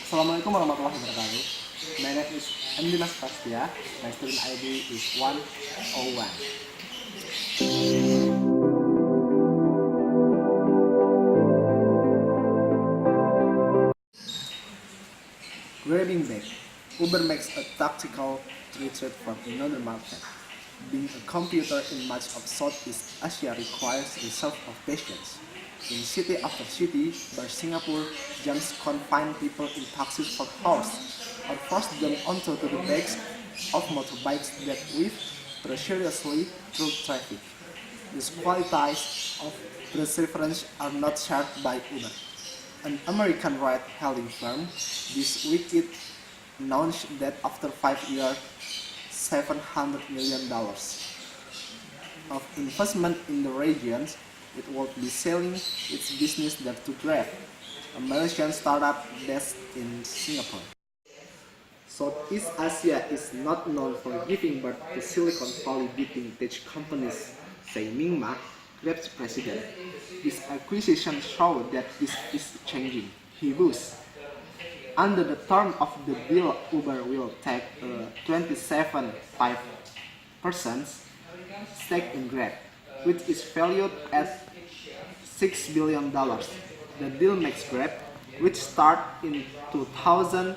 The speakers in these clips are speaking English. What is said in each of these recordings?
Assalamualaikum warahmatullahi wabarakatuh. My name is Dhimas. My student ID is 101. Grabbing back. Uber makes a tactical retreat from another market. Being a computer in much of Southeast Asia requires reserve of patience. In city after city, where Singapore jumps confine people in taxis for hours, or force them onto the backs of motorbikes that weave precariously through traffic. These qualities of perseverance are not shared by Uber. An American ride-hailing firm this week it announced that after 5 years, $700 million of investment in the regions, it will be selling its business there to Grab, a Malaysian startup based in Singapore. Southeast Asia is not known for giving birth to Silicon Valley beating tech companies, say Ming Ma, Grab's president. This acquisition shows that this is changing, he boasts. Under the terms of the deal, Uber will take a 27.5% stake in Grab, which is valued at $6 billion. The deal makes Grab, which started in 2012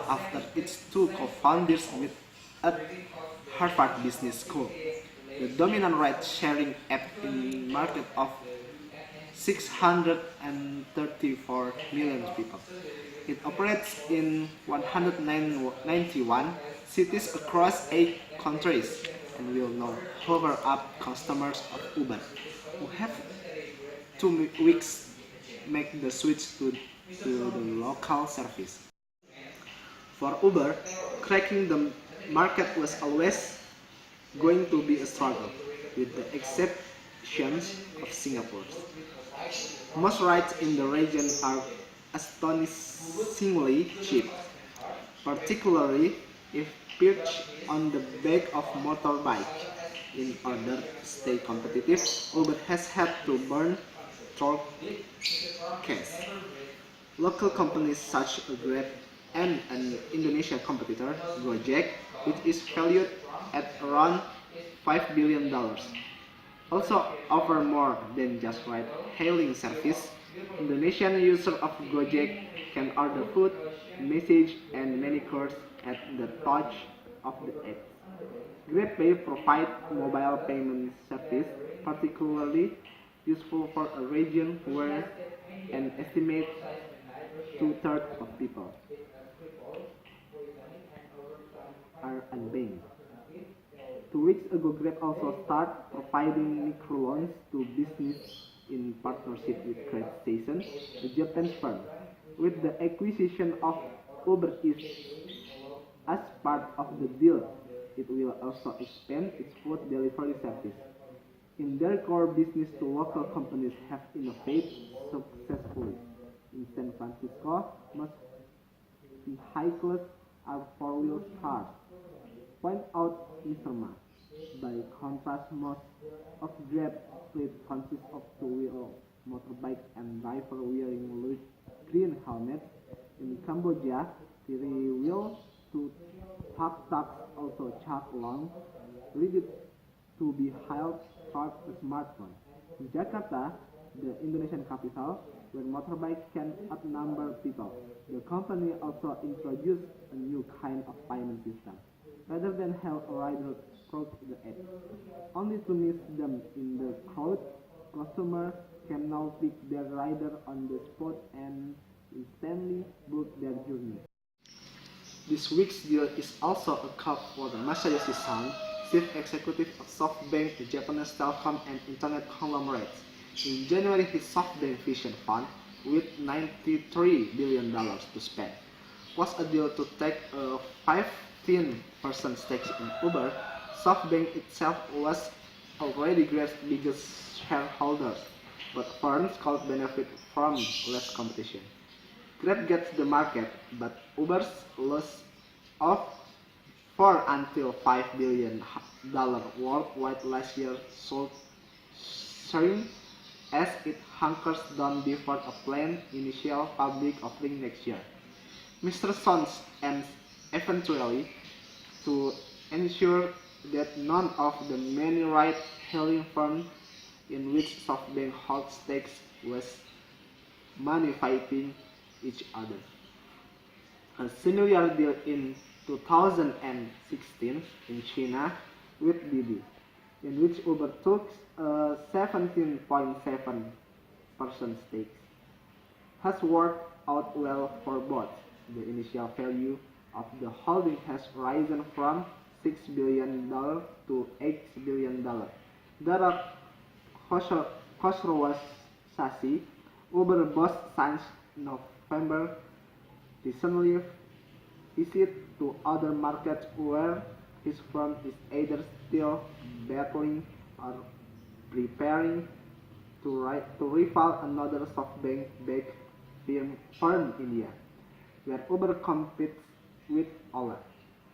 after its two co-founders met at Harvard Business School, the dominant ride-sharing app in the market of 634 million people. It operates in 191 cities across 8 countries and will now cover up customers of Uber who have 2 weeks make the switch to the local service. For Uber, cracking the market was always going to be a struggle, with the exceptions of Singapore. Most rides in the region are astonishingly cheap, particularly if perched on the back of motorbike. In order to stay competitive, Uber has had to burn through cash. Local companies such as Grab and an Indonesian competitor, Gojek, which is valued at around $5 billion, also offer more than just ride-hailing service. Indonesian users of Gojek can order food, message, and many cars at the touch of the app. GrabPay provides mobile payment service, particularly useful for a region where an estimated two-thirds of people are unbanked. 2 weeks ago, Grab also started providing microloans to businesses in partnership with Credit Station, a Japanese firm. With the acquisition of Uber Eats as part of the deal, it will also expand its food delivery service. In their core business, two local companies have innovated successfully. In San Francisco, most vehicles are four-wheel cars, point out Mr. Ma. By contrast, most of Grab's fleet consists of two-wheel motorbikes and drivers wearing green helmets. In Cambodia, three-wheel tuk-tuks also chug along, ready to be hailed for a smartphone. In Jakarta, the Indonesian capital, where motorbikes can outnumber people, the company also introduced a new kind of payment system. Rather than hail a rider through the app, only to miss them in the crowd, customers can now pick their rider on the spot and instantly book their journey. This week's deal is also a cup for Masayoshi Son, chief executive of SoftBank, the Japanese telecom and internet conglomerate. In January, his SoftBank Vision Fund, with $93 billion to spend, was a deal to take a 15% stake in Uber. SoftBank itself was already Grab's biggest shareholder, but firms could benefit from less competition. Grab gets the market, but Uber's loss of $4 until $5 billion worldwide last year sold shrink as it hunkers down before a planned initial public offering next year. Mr. Sons and eventually to ensure that none of the many ride-hailing firms in which SoftBank holds stakes was money fighting each other. A similar deal in 2016 in China with Didi, in which Uber took a 17.7% stake, has worked out well for both. The initial value of the holding has risen from $6 billion to $8 billion. Dara Khosrowshahi, Uber boss since November, recently visited to other markets where his firm is either still battling or preparing to rival another SoftBank-backed firm in India, where Uber competes with Ola,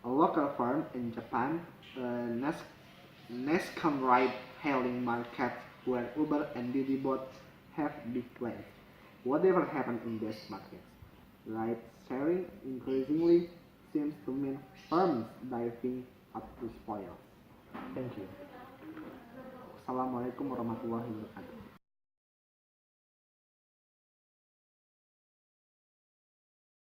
a local firm in Japan, a nascent ride-hailing market where Uber and Didi both have big plans. Whatever happens in these markets, ride-sharing increasingly seems to mean firms diving up to spoil. Thank you. Assalamualaikum warahmatullahi wabarakatuh.